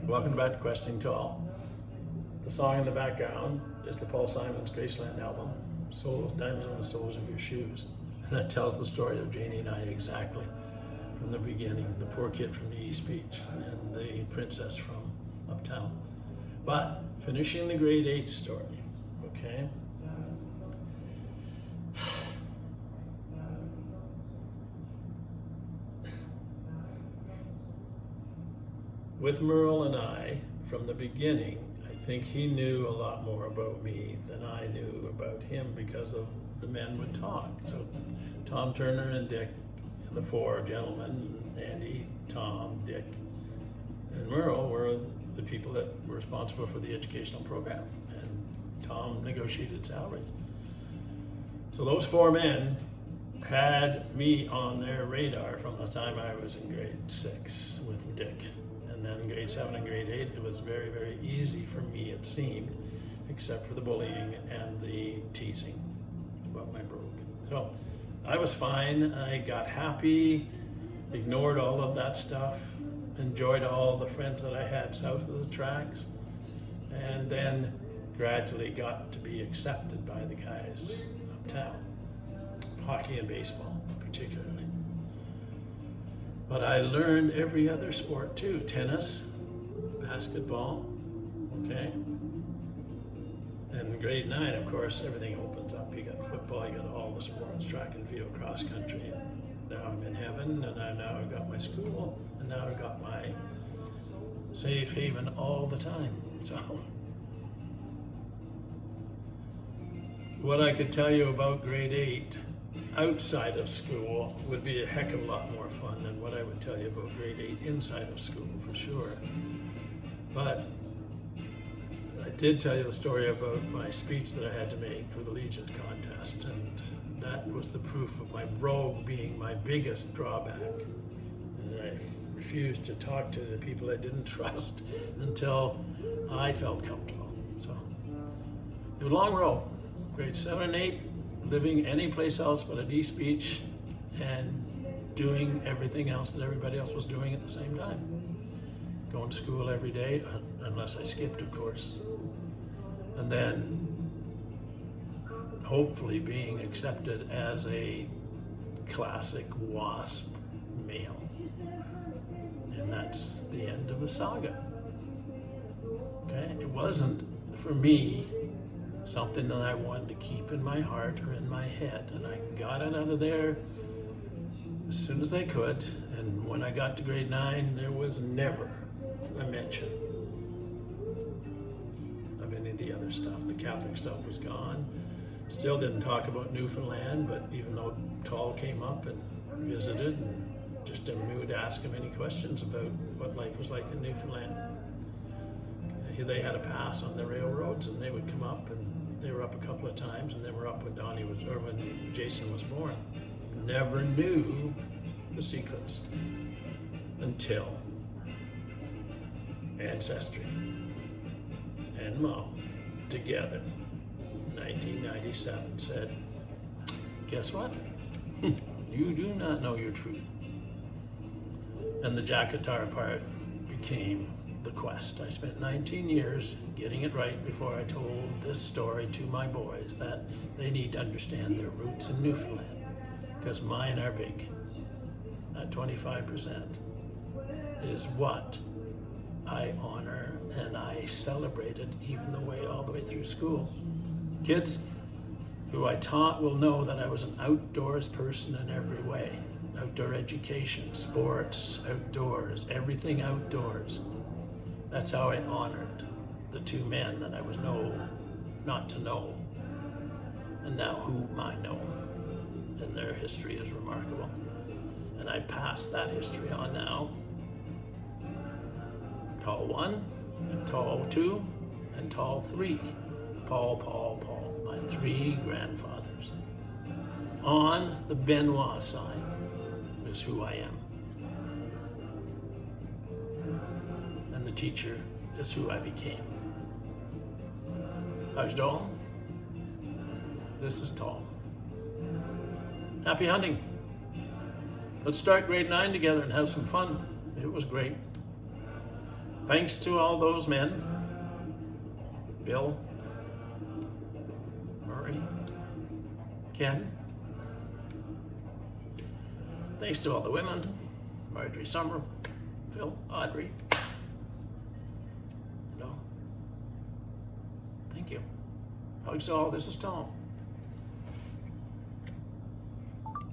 Welcome back to Wuesting Taul. The song in the background is the Paul Simon's Graceland album, Soul Diamonds on the Soles of Your Shoes. And that tells the story of Janie and I exactly from the beginning. The poor kid from the East Beach and the princess from uptown. But finishing the grade 8 story, okay? With Merle and I, from the beginning, I think he knew a lot more about me than I knew about him because of the men would talk. So Tom Turner and Dick, the four gentlemen, Andy, Tom, Dick, and Merle were the people that were responsible for the educational program. And Tom negotiated salaries. So those four men had me on their radar from the time I was in grade 6 with Dick. And then grade 7 and grade 8, it was very, very easy for me, it seemed, except for the bullying and the teasing about my brogue. So I was fine. I got happy, ignored all of that stuff, enjoyed all the friends that I had south of the tracks, and then gradually got to be accepted by the guys uptown, hockey and baseball particularly. But I learned every other sport too, tennis, basketball, okay? And in grade 9, of course, everything opens up. You got football, you got all the sports, track and field, cross country. And now I'm in heaven, and now I've got my school, and now I've got my safe haven all the time. So what I could tell you about grade 8 outside of school would be a heck of a lot more fun than what I would tell you about grade 8 inside of school, for sure. But I did tell you the story about my speech that I had to make for the Legion contest, and that was the proof of my brogue being my biggest drawback. And I refused to talk to the people I didn't trust until I felt comfortable. So it was a long road. Grade 7 and 8, living any place else but at East Beach and doing everything else that everybody else was doing at the same time. Going to school every day, unless I skipped, of course. And then hopefully being accepted as a classic WASP male. And that's the end of the saga. Okay? It wasn't, for me, something that I wanted to keep in my heart or in my head. And I got it out of there as soon as I could. And when I got to grade 9, there was never a mention of any of the other stuff. The Catholic stuff was gone. Still didn't talk about Newfoundland, but even though Taul came up and visited, and just in a mood to ask him any questions about what life was like in Newfoundland. They had a pass on the railroads, and they would come up, and they were up a couple of times, and they were up when when Jason was born. Never knew the secrets until Ancestry and Mom together, 1997, said, "Guess what? You do not know your truth." And the Jackatar part became the quest. I spent 19 years getting it right before I told this story to my boys that they need to understand their roots in Newfoundland, because mine are big. That 25% is what I honor and I celebrated even all the way through school. Kids who I taught will know that I was an outdoors person in every way. Outdoor education, sports, outdoors, everything outdoors. That's how I honored the two men that I was not to know, and now whom I know. And their history is remarkable. And I pass that history on now. Taul 1, and Taul 2, and Taul 3. Paul, my 3 grandfathers. On the Benoit side is who I am. And the teacher is who I became. How's Taul? This is Taul. Happy hunting. Let's start grade 9 together and have some fun. it was great. Thanks to all those men, Bill, Murray, Ken. Thanks to all the women, Marjorie Summer, Phil, Audrey. No. Thank you. Hugs to all. This is Tom.